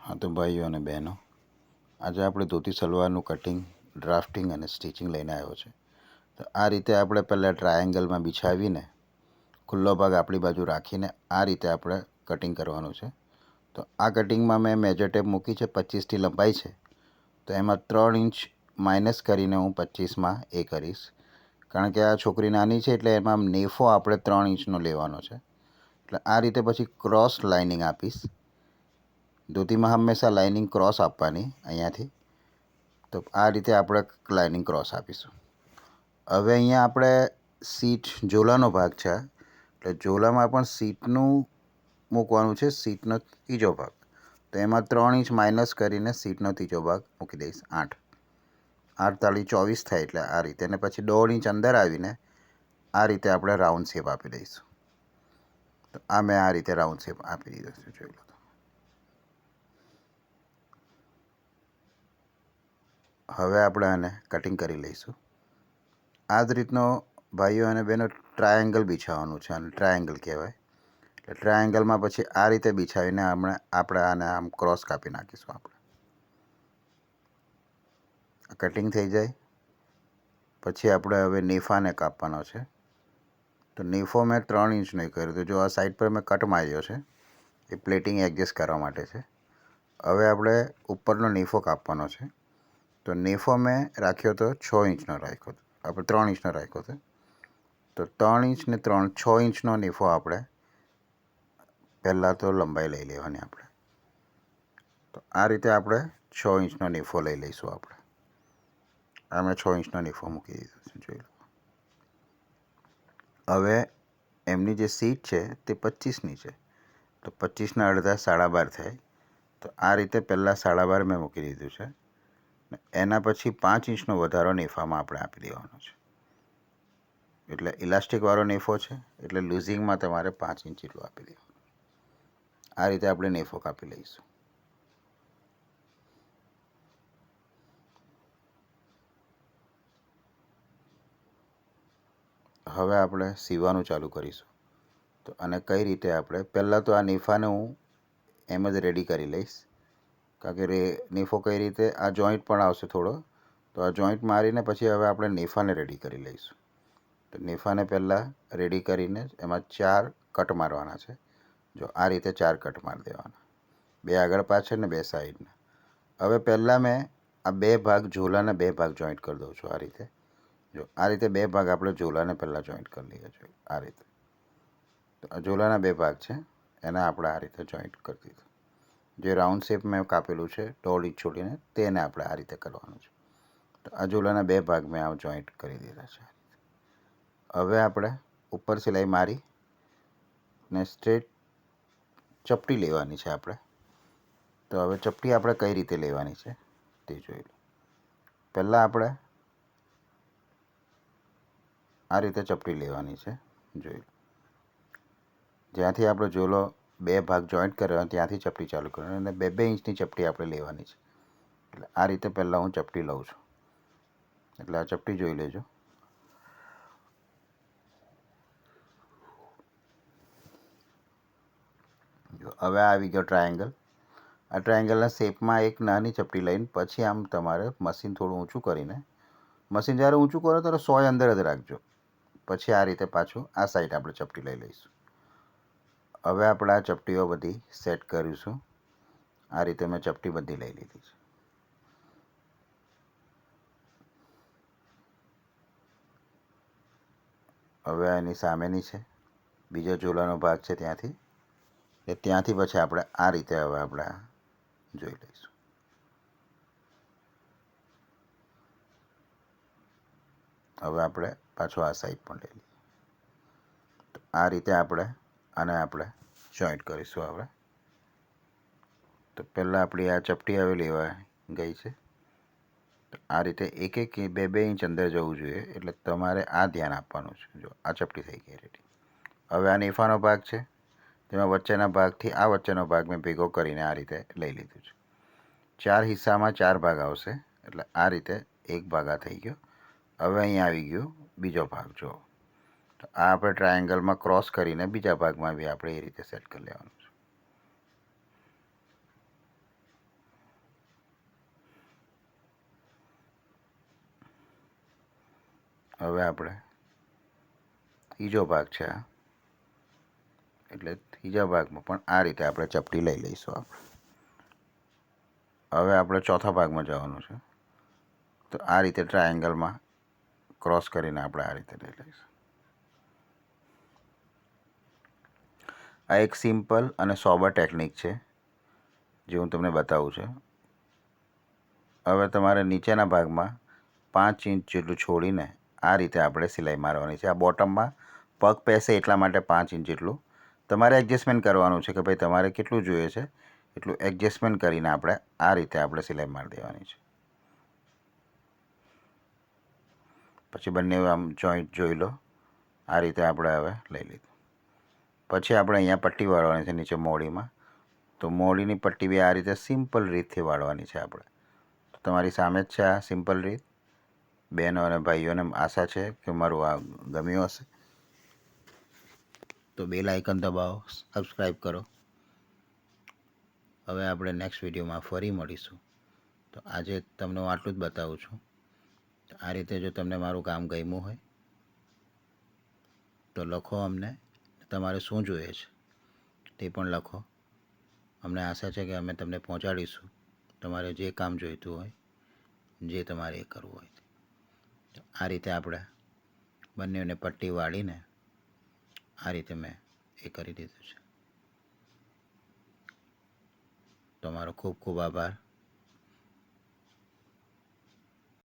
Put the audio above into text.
हाँ तो भाईओ અને બહેનો, આજે આપણે ધોતી સલવારનું કટિંગ, ડ્રાફ્ટિંગ અને સ્ટિચિંગ લઈને આવ્યો છે. તો આ રીતે આપણે પહેલાં ટ્રાયેંગલમાં બિછાવીને ખુલ્લો ભાગ આપણી બાજુ રાખીને આ રીતે આપણે કટિંગ કરવાનું છે. તો આ કટિંગમાં મેં મેજર ટેપ મૂકી છે, 25થી લંબાઈ છે. તો એમાં 3 ઇંચ માઇનસ કરીને હું 25માં એ કરીશ, કારણ કે આ છોકરી નાની છે એટલે એમાં નેફો આપણે 3 ઇંચનો લેવાનો છે. એટલે આ રીતે પછી ક્રોસ લાઇનિંગ આપીશ. ધોતીમાં હંમેશા લાઇનિંગ ક્રોસ આપવાની અહીંયાથી. તો આ રીતે આપણે લાઇનિંગ ક્રોસ આપીશું. હવે અહીંયા આપણે સીટ ઝોલાનો ભાગ છે, એટલે ઝોલામાં પણ સીટનું મૂકવાનું છે, સીટનો ત્રીજો ભાગ. તો એમાં 3 ઇંચ માઇનસ કરીને સીટનો ત્રીજો ભાગ મૂકી દઈશ. 8 તાળી 24 થાય એટલે આ રીતે. અને પછી 1.5 ઇંચ અંદર આવીને આ રીતે આપણે રાઉન્ડ શેપ આપી દઈશું. તો આ મેં આ રીતે રાઉન્ડ શેપ આપી દીધો છે, જોઈ લો. હવે આપણે આને કટિંગ કરી લઈશું. આ જ રીતનો ભાઈઓ અને બહેનો ટ્રાયેંગલ બિછાવવાનું છે, અને ટ્રાયેંગલ કહેવાય. એટલે ટ્રાયેંગલમાં પછી આ રીતે બિછાવીને આપણે આને આમ ક્રોસ કાપી નાખીશું. આપણે કટિંગ થઈ જાય પછી આપણે હવે નેફાને કાપવાનો છે. તો નેફો મેં 3 ઇંચનો કર્યો. તો જો આ સાઈડ પર મેં કટ માર્યો છે એ પ્લેટિંગ એડજસ્ટ કરવા માટે છે. હવે આપણે ઉપરનો નેફો કાપવાનો છે. તો નેફો મેં રાખ્યો તો 6 ઇંચનો રાખ્યો હતો, આપણે 3 ઇંચનો રાખ્યો હતો. તો 3 ઇંચ ને 6 ઇંચનો નેફો આપણે પહેલાં તો લંબાઈ લઈ લેવાની. આપણે તો આ રીતે આપણે 6 ઇંચનો નેફો લઈ લઈશું. આપણે આ મેં 6 ઇંચનો નેફો મૂકી દીધો છે, જોઈ લો. હવે એમની જે સીટ છે તે 25ની છે, તો 25ના અડધા 12.5 થાય. તો આ રીતે પહેલાં 12.5 મેં મૂકી દીધું છે. એના પછી 5 ઇંચનો વધારો નેફામાં આપણે આપી દેવાનો છે. એટલે ઇલાસ્ટિકવાળો નેફો છે એટલે લૂઝિંગમાં તમારે 5 ઇંચ જેટલું આપી દેવાનું. આ રીતે આપણે નેફો કાપી લઈશું. હવે આપણે સીવવાનું ચાલુ કરીશું. તો અને કઈ રીતે આપણે પહેલાં તો આ નેફાને હું એમ જ રેડી કરી લઈશ, કારણ કે નેફો કઈ રીતે આ જોઈન્ટ પણ આવશે થોડો. તો આ જોઈન્ટ મારીને પછી હવે આપણે નેફાને રેડી કરી લઈશું. તો નેફાને પહેલાં રેડી કરીને એમાં 4 કટ મારવાના છે. જો આ રીતે 4 કટ મારી દેવાના, 2 આગળ પાછળ ને 2 સાઈડના. હવે પહેલાં મેં આ 2 ભાગ ઝોલાના 2 ભાગ જોઈન્ટ કરી દઉં છું. આ રીતે જો આ રીતે 2 ભાગ આપણે ઝોલાને પહેલાં જોઈન્ટ કરી લઈએ છીએ. આ રીતે તો આ ઝોલાના 2 ભાગ છે, એને આપણે આ રીતે જોઈન્ટ કરી દીધું. જે રાઉન્ડ શેપ મેં કાપેલું છે 1.5 ઇંચ છોડીને, તેને આપણે આ રીતે કરવાનું છે. તો આ ઝોલાના 2 ભાગ મેં આ જોઈન્ટ કરી દીધા છે. હવે આપણે ઉપર સિલાઈ મારી ને સ્ટ્રેટ ચપટી લેવાની છે આપણે. તો હવે ચપટી આપણે કઈ રીતે લેવાની છે તે જોઈ લો. પહેલાં આપણે આ રીતે ચપટી લેવાની છે, જોઈ લો. જ્યાંથી આપણો ઝોલો 2 ભાગ જોઈન્ટ કર્યો ત્યાંથી ચપટી ચાલુ કરવાની, અને 2-2 ઇંચની ચપટી આપણે લેવાની છે. એટલે આ રીતે પહેલાં હું ચપટી લઉં છું. એટલે આ ચપટી જોઈ લેજો. જો હવે આવી ગયો ટ્રાયેંગલ. આ ટ્રાયેંગલના શેપમાં એક નાની ચપટી લઈને પછી આમ તમારે મશીન થોડું ઊંચું કરીને, મશીન જ્યારે ઊંચું કરો ત્યારે 100 અંદર જ રાખજો. પછી આ રીતે પાછું આ સાઈડ આપણે ચપટી લઈ લઈશું. હવે આપણે આ ચપટીઓ બધી સેટ કરીશું. આ રીતે મેં ચપટી બધી લઈ લીધી છે. હવે એની સામેની છે, બીજો ઝોલાનો ભાગ છે ત્યાંથી પછી આપણે આ રીતે હવે આપણે જોઈ લઈશું. હવે આપણે પાછો આ સાઈડ પણ લઈ લઈએ. તો આ રીતે આપણે જોઈન્ટ કરીશું. હવે તો પહેલાં આપણી આ ચપટી હવે લેવા ગઈ છે. આ રીતે 1-1 2-2 ઇંચ અંદર જવું જોઈએ, એટલે તમારે આ ધ્યાન આપવાનું છે. જો આ ચપટી થઈ ગઈ રેડી. હવે આ નેફાનો ભાગ છે, તેમાં વચ્ચેના ભાગથી આ વચ્ચેનો ભાગ મેં ભેગો કરીને આ રીતે લઈ લીધું છે. 4 હિસ્સામાં 4 ભાગ આવશે, એટલે આ રીતે એક ભાગ આ થઈ ગયો. હવે અહીં આવી ગયો બીજો ભાગ. જો તો આ આપણે ટ્રાયેંગલમાં ક્રોસ કરીને બીજા ભાગમાં બી આપણે એ રીતે સેટ કરી લેવાનું છે. હવે આપણે ત્રીજો ભાગ છે આ, એટલે ત્રીજા ભાગમાં પણ આ રીતે આપણે ચપટી લઈ લઈશું. હવે આપણે ચોથા ભાગમાં જવાનું છે, તો આ રીતે ટ્રાયેંગલમાં ક્રોસ કરીને આપણે આ રીતે લઈ લઈશું. આ એક સિમ્પલ અને સોબર ટેકનિક છે જે હું તમને બતાવું છું. હવે તમારે નીચેના ભાગમાં 5 ઇંચ જેટલું છોડીને આ રીતે આપણે સિલાઈ મારવાની છે. આ બોટમમાં પગ પેસે એટલા માટે 5 ઇંચ જેટલું તમારે એડજસ્ટમેન્ટ કરવાનું છે કે ભાઈ તમારે કેટલું જોઈએ છે એટલું એડજસ્ટમેન્ટ કરીને આપણે આ રીતે આપણે સિલાઈ મારી દેવાની છે. પછી બંને આમ જોઈન્ટ જોઈ લો. આ રીતે આપણે હવે લઈ લીધું. પછી આપણે અહીંયા પટ્ટી વાળવાની છે નીચે મોડીમાં, તો મોડીની પટ્ટી બી આ રીતે સિમ્પલ રીતથી વાળવાની છે આપણે. તો તમારી સામે જ છે આ સિમ્પલ રીત. બહેનો અને ભાઈઓને આશા છે કે મારું આ ગમ્યું હશે, તો બેલ આઇકન દબાવો, સબસ્ક્રાઈબ કરો. હવે આપણે નેક્સ્ટ વિડીયોમાં ફરી મળીશું. તો આજે તમને હું આટલું જ બતાવું છું. આ રીતે જો તમને મારું કામ ગમ્યું હોય તો લખો અમને, તમારે શું જોઈએ છે તે પણ લખો. અમને આશા છે કે અમે તમને પહોંચાડીશું તમારે જે કામ જોઈતું હોય, જે તમારે એ કરવું હોય. આ રીતે આપણે બંનેને પટ્ટી વાળીને આ રીતે મેં એ કરી દીધું છે. તમારો ખૂબ ખૂબ આભાર.